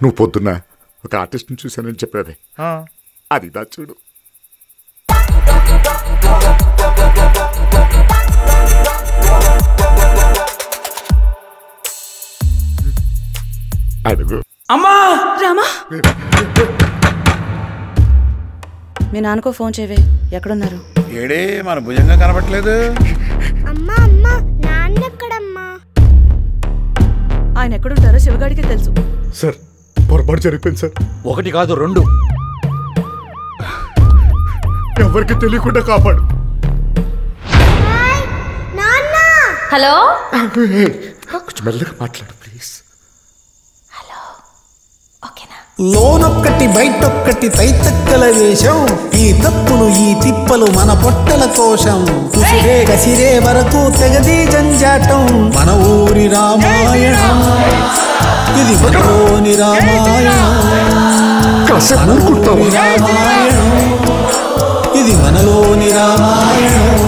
నువ్వు పొద్దున్న ఒక ఆర్టిస్ట్ని చూశానని చెప్పావే, అది దా చూడు. అడుగు. అమ్మా రామా, మీ నాన్నకో ఫోన్ చేయవే. ఎక్కడున్నారు? ఏడే మన భుజంగా కనబట్లేదు. అమ్మా అమ్మా, నాన్న ఎక్కడమ్మా? ఆయన ఎక్కడుంటారో శివగాడికి తెలుసు. సార్ పొరపాటు జరిగిపోయింది సార్. 1 కాదు 2. ఎవరికి తెలియకుండా కాపాడు. హలో, కొంచెం మెల్లగా మాట్లాడు ప్లీజ్. లోనొక్కటి బయటొక్కటి తైతక్కల వేషం, ఈ తప్పులు ఈ తిప్పలు మన పొట్టల కోశం. కుసిరే కసిరే వరకు తెగది జంజాటం, మన ఊరి రామాయణం ఇది మనలోని రామాయణం. మన ఊరి రామాయణం ఇది మనలోని రామాయణం.